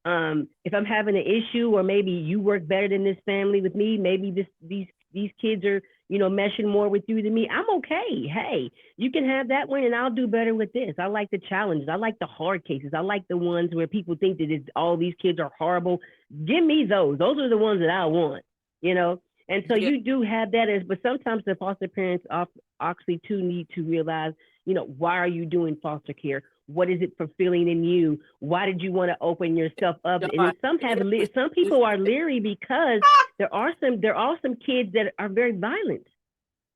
[SPEAKER 3] if I'm having an issue, or maybe you work better than this family with me, maybe these kids are meshing more with you than me, I'm okay. Hey, you can have that one and I'll do better with this. I like the challenges. I like the hard cases. I like the ones where people think that all these kids are horrible. Give me those. Those are the ones that I want, And so you do have that but sometimes the foster parents actually too need to realize, why are you doing foster care? What is it fulfilling in you? Why did you want to open yourself up? And some people are leery because there are some kids that are very violent.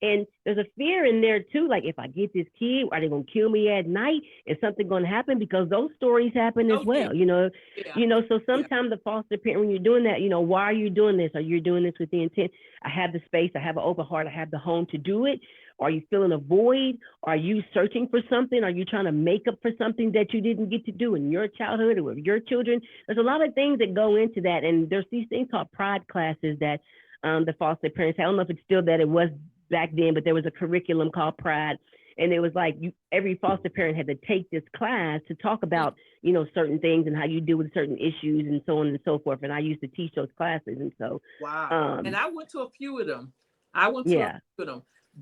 [SPEAKER 3] And there's a fear in there too. Like, if I get this kid, are they gonna kill me at night? Is something gonna happen? Because those stories happen as well, So sometimes the foster parent, when you're doing that, why are you doing this? Are you doing this with the intent? I have the space, I have an open heart, I have the home to do it. Are you feeling a void? Are you searching for something? Are you trying to make up for something that you didn't get to do in your childhood or with your children? There's a lot of things that go into that. And there's these things called pride classes that the foster parents, I don't know if it's still that, it was back then, but there was a curriculum called Pride. And it was like every foster parent had to take this class to talk about, certain things and how you deal with certain issues and so on and so forth. And I used to teach those classes. And so,
[SPEAKER 2] wow. And I went to a few of them.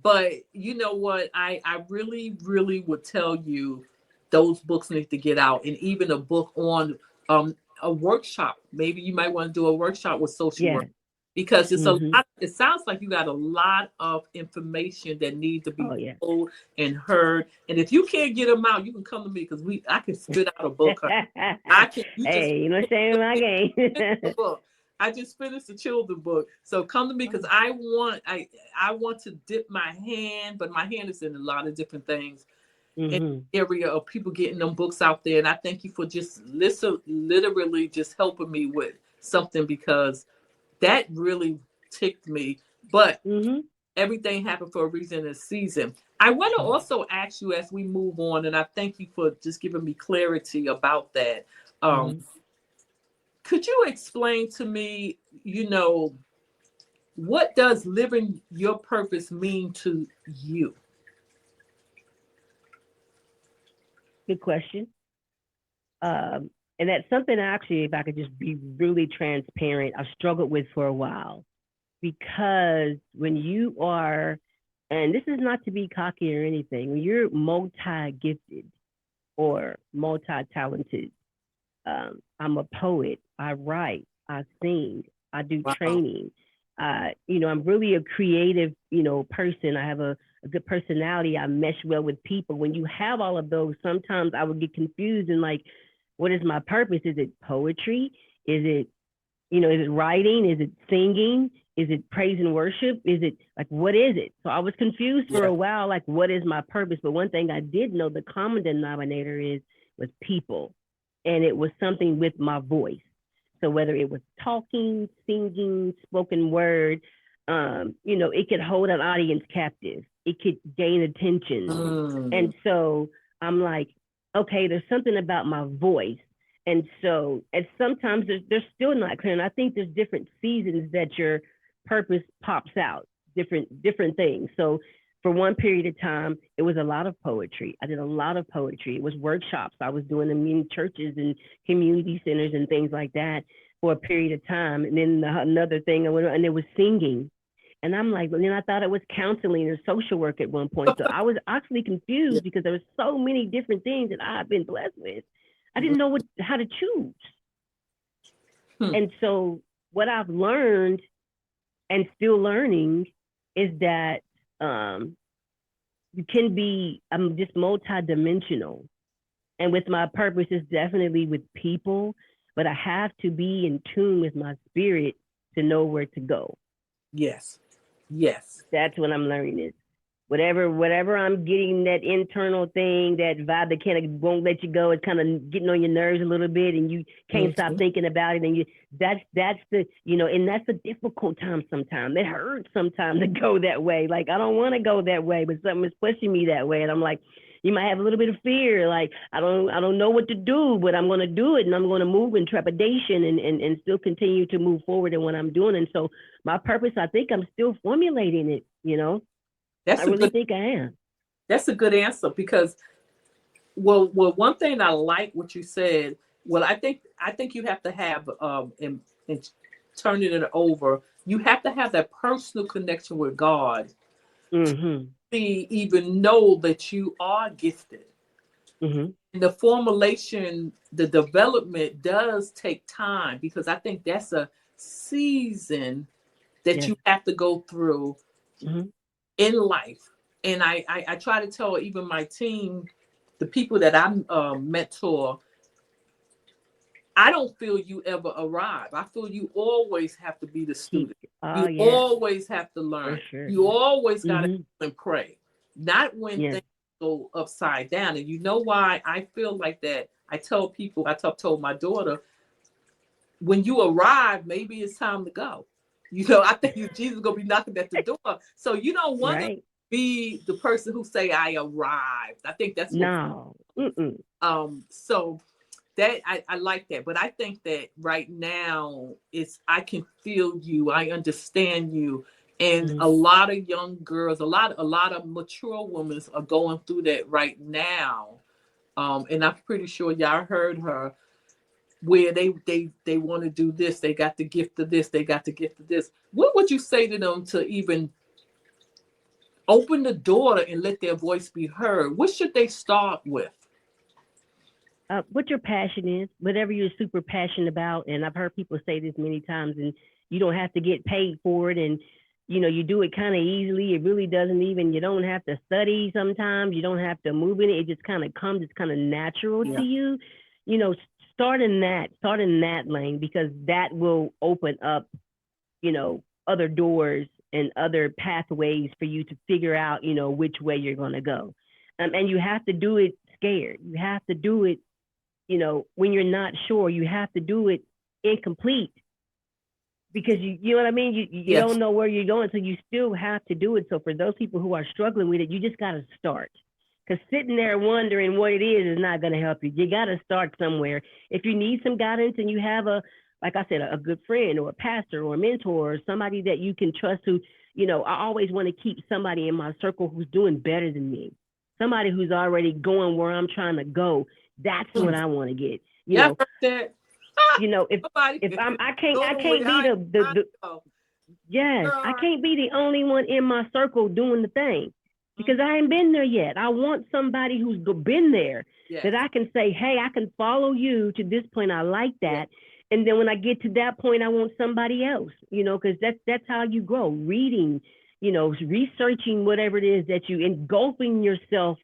[SPEAKER 2] But you know what? I really, really would tell you those books need to get out. And even a book on a workshop. Maybe you might want to do a workshop with social work. Because it's a lot, it sounds like you got a lot of information that need to be told and heard. And if you can't get them out, you can come to me because I can spit out a book.
[SPEAKER 3] You know, shame my game.
[SPEAKER 2] I just finished the children book. So come to me because I want to dip my hand, but my hand is in a lot of different things in the area of people getting them books out there. And I thank you for just literally just helping me with something, because that really ticked me. But everything happened for a reason and a season. I want to also ask you as we move on, and I thank you for just giving me clarity about that. Could you explain to me, what does living your purpose mean to you?
[SPEAKER 3] Good question. And that's something actually, if I could just be really transparent, I've struggled with for a while. Because when you are, and this is not to be cocky or anything, when you're multi-gifted or multi-talented, I'm a poet, I write, I sing, I do training. I'm really a creative, person. I have a good personality. I mesh well with people. When you have all of those, sometimes I would get confused and like, what is my purpose? Is it poetry? Is it, is it writing? Is it singing? Is it praise and worship? Is it like, what is it? So I was confused for a while, like, what is my purpose? But one thing I did know, the common denominator was people. And it was something with my voice. So whether it was talking, singing, spoken word, it could hold an audience captive. It could gain attention. And so I'm like, okay, there's something about my voice. And so, and sometimes there's still not clear. And I think there's different seasons that your purpose pops out, different things. So for one period of time, it was a lot of poetry. I did a lot of poetry. It was workshops. I was doing them in churches and community centers and things like that for a period of time. And then another thing, I went and it was singing. And I'm like, and then I thought it was counseling or social work at one point. So I was actually confused because there were so many different things that I've been blessed with. I didn't know how to choose. And so what I've learned and still learning is that you can be, I'm just multidimensional. And with my purpose is definitely with people, but I have to be in tune with my spirit to know where to go.
[SPEAKER 2] Yes.
[SPEAKER 3] That's what I'm learning is whatever I'm getting, that internal thing, that vibe that kind of won't let you go, it's kind of getting on your nerves a little bit and you can't stop thinking about it. And that's the, and that's a difficult time sometimes. It hurts sometimes to go that way. Like, I don't want to go that way, but something is pushing me that way. And I'm like, you might have a little bit of fear. Like, I don't know what to do, but I'm going to do it. And I'm going to move in trepidation and still continue to move forward in what I'm doing. And so my purpose, I think I'm still formulating it, I really think I am.
[SPEAKER 2] That's a good answer because, well, one thing I like what you said. Well, I think you have to have in turning it over. You have to have that personal connection with God.
[SPEAKER 3] Mm-hmm.
[SPEAKER 2] To even know that you are gifted.
[SPEAKER 3] Mm-hmm.
[SPEAKER 2] And the formulation, the development does take time because I think that's a season that you have to go through in life. And I try to tell even my team, the people that I mentor, I don't feel you ever arrive. I feel you always have to be the student. You always have to learn.
[SPEAKER 3] Sure.
[SPEAKER 2] You always got to pray. Not when things go upside down. And you know why I feel like that? I tell people, I told my daughter, when you arrive, maybe it's time to go. I think Jesus is going to be knocking at the door. So you don't want to be the person who say, I arrived. I think that's
[SPEAKER 3] no.
[SPEAKER 2] So that I like that. But I think that right now I can feel you. I understand you. And a lot of young girls, a lot of mature women are going through that right now. And I'm pretty sure y'all heard her, where they want to do this, they got the gift of this, they got the gift of this. What would you say to them to even open the door and let their voice be heard? What should they start with?
[SPEAKER 3] What your passion is, whatever you're super passionate about. And I've heard people say this many times, and you don't have to get paid for it. And, you do it kind of easily. It really doesn't you don't have to study sometimes. You don't have to move in it. It just kind of comes. It's kind of natural to you. Start in that lane, because that will open up, other doors and other pathways for you to figure out, which way you're going to go. And you have to do it scared. You have to do it, when you're not sure. You have to do it incomplete, because you know what I mean? You don't know where you're going, so you still have to do it. So for those people who are struggling with it, you just got to start. Because sitting there wondering what it is not going to help you. You got to start somewhere. If you need some guidance and you have like I said, a good friend or a pastor or a mentor or somebody that you can trust who, I always want to keep somebody in my circle who's doing better than me. Somebody who's already going where I'm trying to go. That's what I want to get. If I can't be the only one in my circle doing the thing. Because I ain't been there yet. I want somebody who's been there that I can say, hey, I can follow you to this point. I like that. And then when I get to that point, I want somebody else, because that's how you grow. Reading, researching whatever it is that you engulfing yourself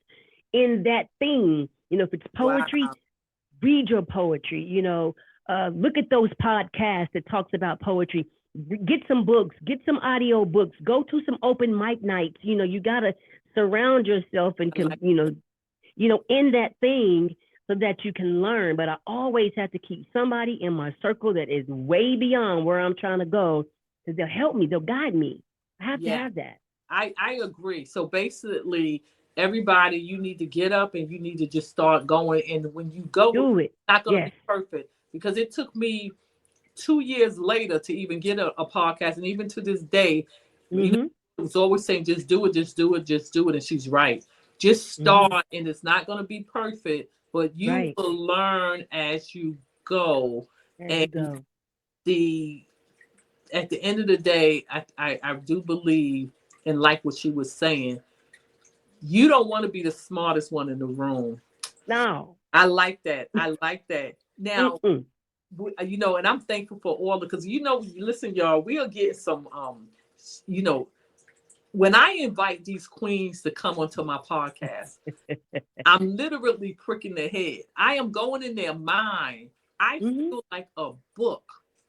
[SPEAKER 3] in that thing. If it's poetry, read your poetry, look at those podcasts that talks about poetry. Get some books, get some audio books, go to some open mic nights. You got to surround yourself and, in that thing so that you can learn. But I always have to keep somebody in my circle that is way beyond where I'm trying to go, because they'll help me, they'll guide me. I have to have that.
[SPEAKER 2] I agree. So basically, everybody, you need to get up and you need to just start going. And when you go, it's not going to be perfect, because it took me 2 years later to even get a podcast. And even to this day, was always saying, just do it, just do it, just do it. And she's right. Just start, and it's not going to be perfect, but you will learn as you go. And the at the end of the day, I do believe, and like what she was saying, you don't want to be the smartest one in the room.
[SPEAKER 3] No.
[SPEAKER 2] I like that. I like that. Now, you know, and I'm thankful for all because, you know, listen, y'all, we'll get some, you know, when I invite these queens to come onto my podcast, I'm literally pricking their head. I am going in their mind. I feel like a book.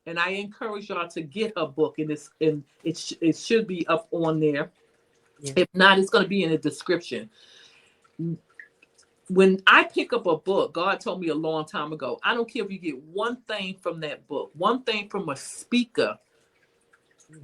[SPEAKER 2] And I encourage y'all to get a book, and it should be up on there. Yeah. If not, it's going to be in the description. When I pick up a book, God told me a long time ago, I don't care if you get one thing from that book, one thing from a speaker.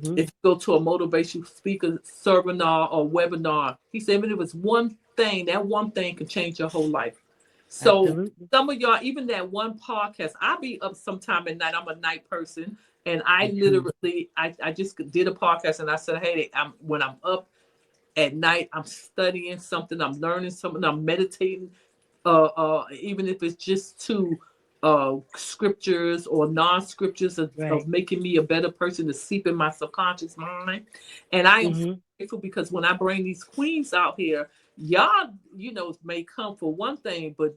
[SPEAKER 2] If you go to a motivational speaker seminar or webinar, he said, if it was one thing, that one thing can change your whole life. So some of y'all, even that one podcast, I'll be up sometime at night. I'm a night person. And I literally, I just did a podcast and I said, hey, when I'm up at night, I'm studying something, I'm learning something, I'm meditating, even if it's just two scriptures or non-scriptures of making me a better person to seep in my subconscious mind. And I am so grateful because when I bring these queens out here, y'all, you know, may come for one thing, but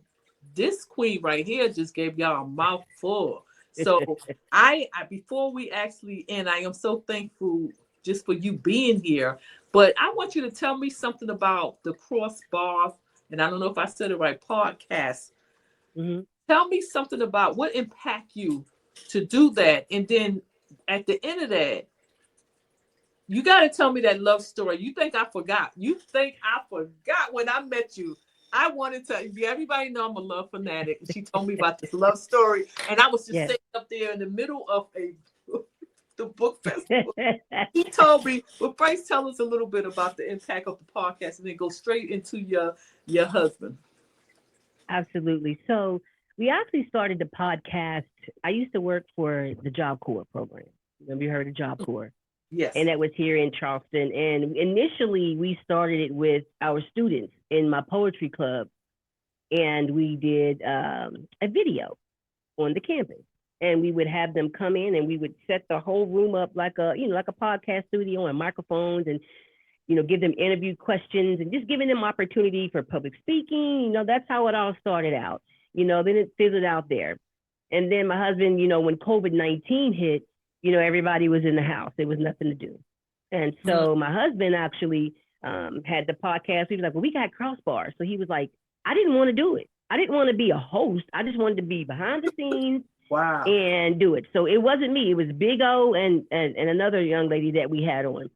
[SPEAKER 2] this queen right here just gave y'all a mouthful. So I before we actually end, I am so thankful just for you being here. But I want you to tell me something about the Crossbars, and I don't know if I said it right, podcast. Tell me something about what impact you to do that. And then at the end of that, you got to tell me that love story. You think I forgot? You think I forgot when I met you? I wanted to, everybody know I'm a love fanatic. She told me about this love story. And I was just sitting up there in the middle of the book festival. He told me, well, Bryce, tell us a little bit about the impact of the podcast and then go straight into your husband.
[SPEAKER 3] Absolutely. So we actually started the podcast. I used to work for the Job Corps program. Have you heard of Job Corps?
[SPEAKER 2] Yes.
[SPEAKER 3] And that was here in Charleston. And initially we started it with our students in my poetry club. And we did a video on the campus. And we would have them come in and we would set the whole room up like a podcast studio and microphones and, you know, give them interview questions and just giving them opportunity for public speaking. You know, that's how it all started out. You know, then it fizzled out there. And then my husband, you know, when COVID-19 hit, you know, everybody was in the house. There was nothing to do. And so my husband actually had the podcast. He was like, well, we got Crossbars. So he was like, I didn't want to do it. I didn't want to be a host. I just wanted to be behind the scenes.
[SPEAKER 2] Wow.
[SPEAKER 3] And do it. So it wasn't me. It was Big O and another young lady that we had on.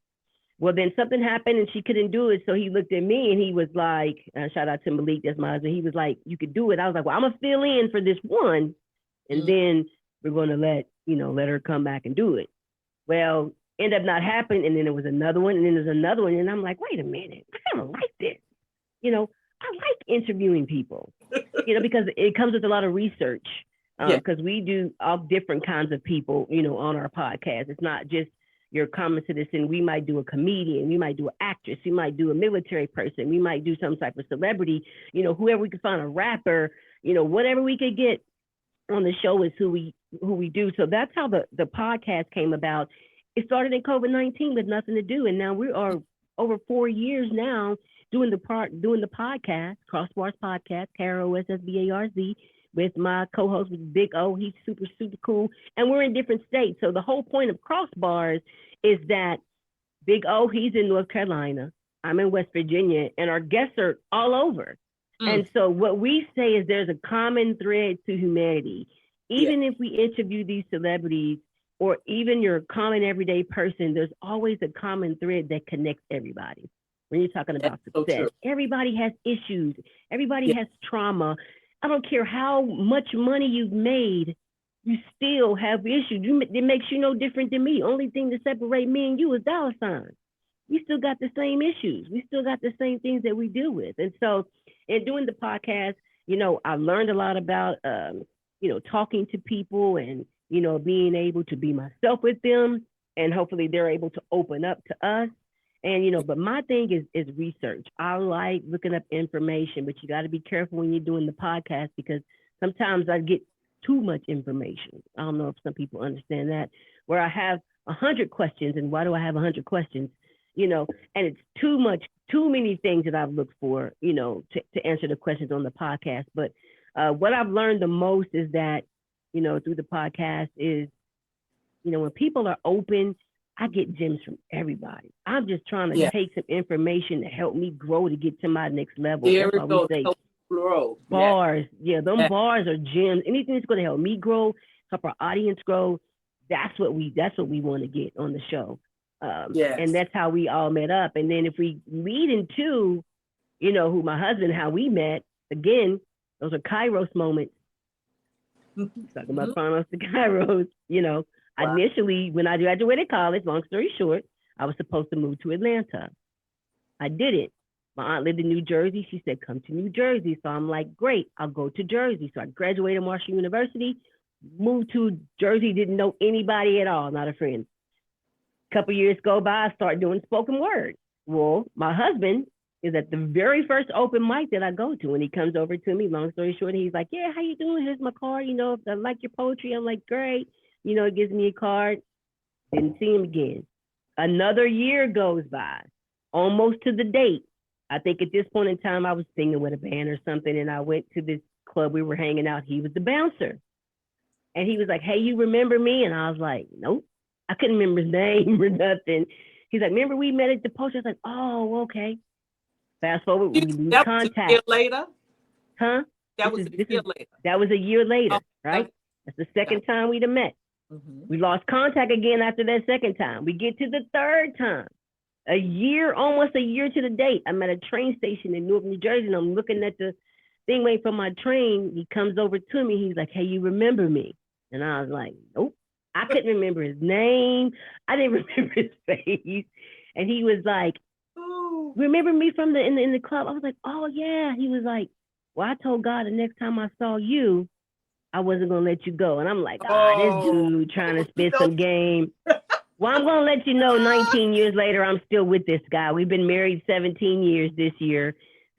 [SPEAKER 3] Well, then something happened and she couldn't do it. So he looked at me and he was like, shout out to Malik, that's my husband. He was like, you could do it. I was like, well, I'm going to fill in for this one. And then we're going to let her come back and do it. Well, ended up not happening. And then there was another one. And then there's another one. And I'm like, wait a minute. I kind of like this. You know, I like interviewing people, you know, because it comes with a lot of research. Because we do all different kinds of people, you know, on our podcast. It's not just your common citizen. We might do a comedian, we might do an actress, we might do a military person, we might do some type of celebrity, you know, whoever we could find, a rapper, you know, whatever we could get on the show is who we do. So that's how the podcast came about. It started in COVID-19 with nothing to do, and now we are over 4 years now doing the podcast, Crossbars podcast, Kairos, SSBARZ. With my co-host, with Big O. He's super, super cool. And we're in different states. So the whole point of Crossbars is that Big O, he's in North Carolina. I'm in West Virginia. And our guests are all over. And so what we say is there's a common thread to humanity. Even if we interview these celebrities or even your common everyday person, there's always a common thread that connects everybody. When you're talking about success, everybody has issues. Everybody has trauma. I don't care how much money you've made, you still have issues. It makes you no different than me. Only thing to separate me and you is dollar signs. We still got the same issues. We still got the same things that we deal with. And so in doing the podcast, you know, I learned a lot about, you know, talking to people and, you know, being able to be myself with them. And hopefully they're able to open up to us. And, but my thing is research. I like looking up information, but you got to be careful when you're doing the podcast because sometimes I get too much information. I don't know if some people understand that, where I have 100 questions. And why do I have 100 questions? And it's too many things that I've looked for, to answer the questions on the podcast. But what I've learned the most is that, through the podcast is, when people are open, I get gems from everybody. I'm just trying to take some information to help me grow to get to my next level.
[SPEAKER 2] There
[SPEAKER 3] That's why we say
[SPEAKER 2] grow.
[SPEAKER 3] bars. Yeah, them bars are gems. Anything that's going to help me grow, help our audience grow. That's what we want to get on the show. And that's how we all met up. And then if we lead into, who my husband, how we met, again, those are Kairos moments. Talking about Chronos to Kairos, Wow. Initially, when I graduated college, long story short, I was supposed to move to Atlanta. I didn't. My aunt lived in New Jersey. She said, come to New Jersey. So I'm like, great, I'll go to Jersey. So I graduated Marshall University, moved to Jersey, didn't know anybody at all, not a friend. A couple years go by, I start doing spoken word. Well, my husband is at the very first open mic that I go to. And he comes over to me, long story short, he's like, yeah, how you doing? Here's my card. If I like your poetry, I'm like, great. He gives me a card. Didn't see him again. Another year goes by, almost to the date. I think at this point in time, I was singing with a band or something. And I went to this club. We were hanging out. He was the bouncer. And he was like, hey, you remember me? And I was like, nope. I couldn't remember his name or nothing. He's like, remember we met at the post? I was like, oh, okay. Fast forward, we lose contact.
[SPEAKER 2] Was a year later?
[SPEAKER 3] Huh?
[SPEAKER 2] That was a year later.
[SPEAKER 3] That was a year later, right? That's the second time we'd have met. We lost contact again after that second time. We get to the third time. Almost a year to the date. I'm at a train station in Newark, New Jersey, and I'm looking at the thing waiting for my train. He comes over to me. He's like, hey, you remember me? And I was like, nope. I couldn't remember his name. I didn't remember his face. And he was like, remember me from in the club? I was like, oh, yeah. He was like, well, I told God the next time I saw you, I wasn't going to let you go. And I'm like, this dude trying to spit some game. Well, I'm going to let you know 19 years later, I'm still with this guy. We've been married 17 years this year,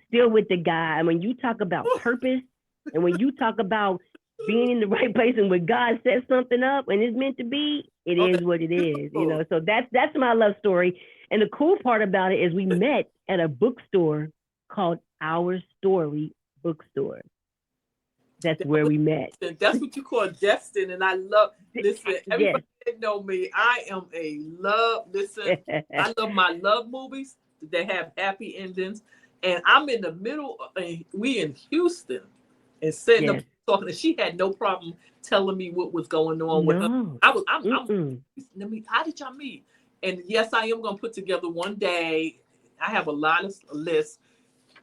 [SPEAKER 3] still with the guy. And when you talk about purpose and when you talk about being in the right place and when God sets something up and it's meant to be, it is what it is, So that's my love story. And the cool part about it is we met at a bookstore called Our Story Bookstore. That's where we met.
[SPEAKER 2] That's what you call destined. And I love, listen, everybody that know me, I am I love my love movies that have happy endings. And I'm in the middle, we in Houston, and sitting up talking, and she had no problem telling me what was going on with her. How did y'all meet? And yes, I am going to put together one day. I have a lot of lists.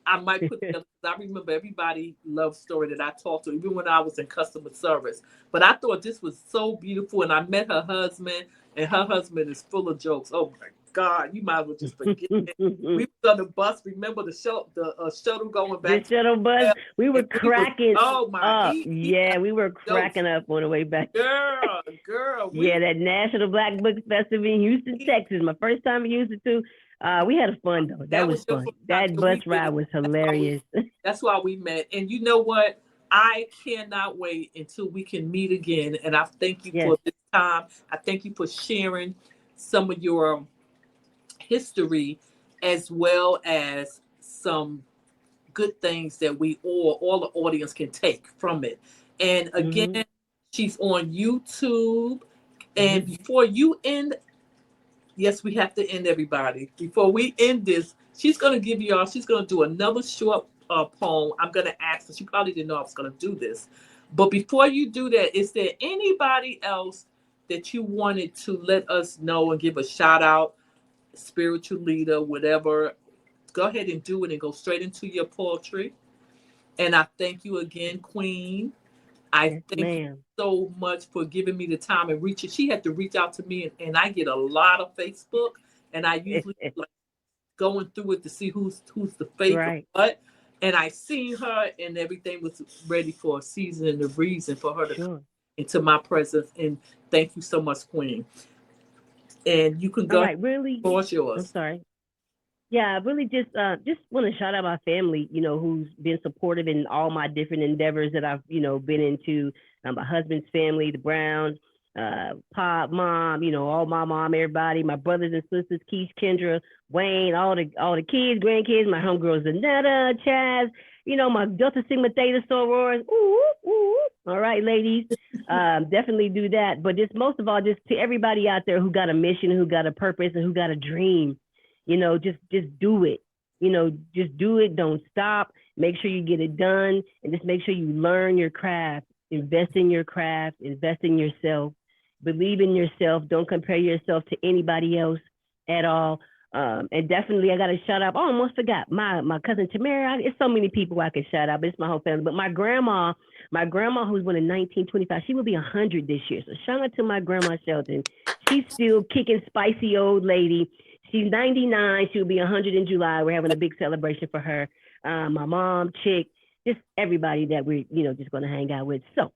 [SPEAKER 2] I might put together, I remember everybody love story that I talked to, even when I was in customer service. But I thought this was so beautiful. And I met her husband, and her husband is full of jokes. Oh my God, you might as well just forget it. We was on the bus. Remember the shuttle going back?
[SPEAKER 3] The shuttle bus. We were cracking up.
[SPEAKER 2] Yeah,
[SPEAKER 3] we were cracking up on the way back.
[SPEAKER 2] Girl.
[SPEAKER 3] That National Black Book Festival in Houston, Texas. My first time in Houston too. We had fun though. That was fun. That bus ride was hilarious.
[SPEAKER 2] That's why we met. And you know what? I cannot wait until we can meet again. And I thank you for this time. I thank you for sharing some of your history as well as some good things that we all the audience can take from it. And again, she's on YouTube. And before you end, yes, we have to end, everybody. Before we end this, she's going to she's going to do another short poem. I'm going to ask her. She probably didn't know I was going to do this. But before you do that, is there anybody else that you wanted to let us know and give a shout out, spiritual leader, whatever? Go ahead and do it and go straight into your poetry. And I thank you again, Queen. I thank you so much for giving me the time and reaching. She had to reach out to me, and I get a lot of Facebook, and I usually like going through it to see who's the favorite. But and I seen her, and everything was ready for a season and a reason for her to come into my presence. And thank you so much, Queen. And you can go.
[SPEAKER 3] Really?
[SPEAKER 2] Floor's yours.
[SPEAKER 3] I'm sorry. Yeah, I really just want to shout out my family, who's been supportive in all my different endeavors that I've, been into. My husband's family, the Browns, pop, mom, all my mom, everybody, my brothers and sisters, Keith, Kendra, Wayne, all the kids, grandkids, my homegirls, Zanetta, Chaz, my Delta Sigma Theta sorors. Ooh, ooh. All right, ladies. Definitely do that. But just most of all, just to everybody out there who got a mission, who got a purpose, and who got a dream. Just do it. Just do it. Don't stop. Make sure you get it done, and just make sure you learn your craft. Invest in your craft. Invest in yourself. Believe in yourself. Don't compare yourself to anybody else at all. And definitely, I got to shout out. Oh, I almost forgot my cousin Tamara. It's so many people I could shout out, but it's my whole family. But my grandma who's born in 1925, she will be 100 this year. So shout out to my grandma Shelton. She's still kicking, spicy old lady. She's 99. She'll be 100 in July. We're having a big celebration for her. My mom, Chick, just everybody that we're, just going to hang out with. So,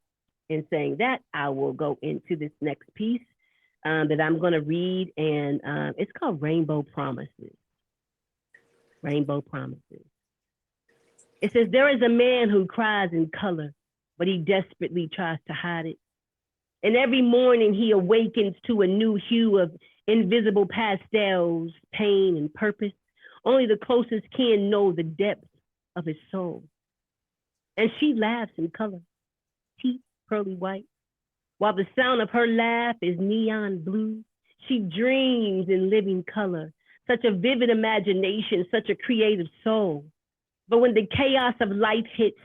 [SPEAKER 3] in saying that, I will go into this next piece that I'm going to read, and it's called Rainbow Promises. Rainbow Promises. It says, there is a man who cries in color, but he desperately tries to hide it. And every morning he awakens to a new hue of invisible pastels, pain, and purpose. Only the closest can know the depth of his soul. And she laughs in color, teeth pearly white. While the sound of her laugh is neon blue, she dreams in living color, such a vivid imagination, such a creative soul. But when the chaos of life hits,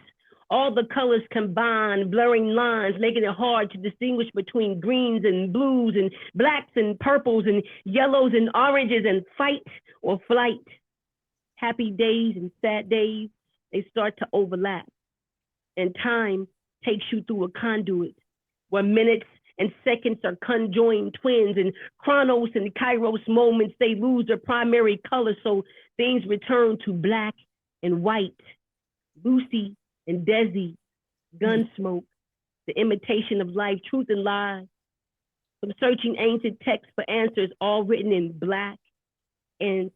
[SPEAKER 3] all the colors combine, blurring lines, making it hard to distinguish between greens and blues and blacks and purples and yellows and oranges and fight or flight. Happy days and sad days, they start to overlap. And time takes you through a conduit where minutes and seconds are conjoined twins, and Chronos and Kairos moments, they lose their primary color, so things return to black and white. Lucy and Desi, Gunsmoke, the imitation of life, truth and lies, from searching ancient texts for answers, all written in black and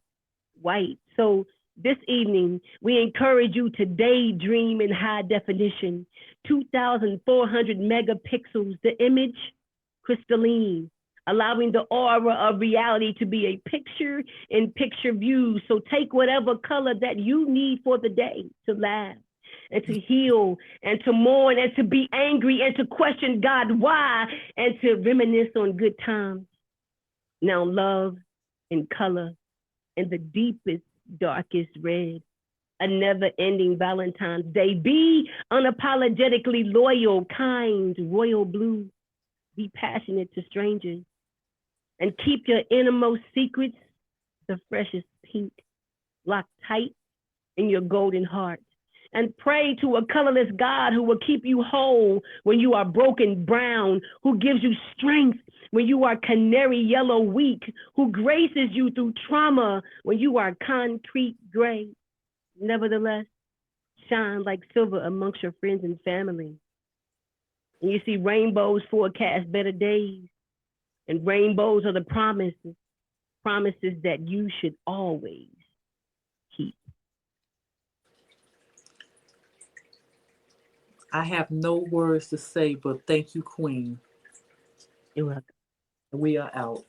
[SPEAKER 3] white. So this evening, we encourage you to daydream in high definition, 2,400 megapixels, the image crystalline, allowing the aura of reality to be a picture in picture view. So take whatever color that you need for the day to laugh and to heal and to mourn and to be angry and to question God why and to reminisce on good times. Now love in color in the deepest, darkest red, a never-ending Valentine's Day. Be unapologetically loyal, kind, royal blue. Be passionate to strangers and keep your innermost secrets the freshest pink, locked tight in your golden heart. And pray to a colorless God who will keep you whole when you are broken brown, who gives you strength when you are canary yellow weak, who graces you through trauma when you are concrete gray. Nevertheless, shine like silver amongst your friends and family. And you see rainbows forecast better days. And rainbows are the promises that you should always keep.
[SPEAKER 2] I have no words to say, but thank you, Queen.
[SPEAKER 3] You're welcome.
[SPEAKER 2] We are out.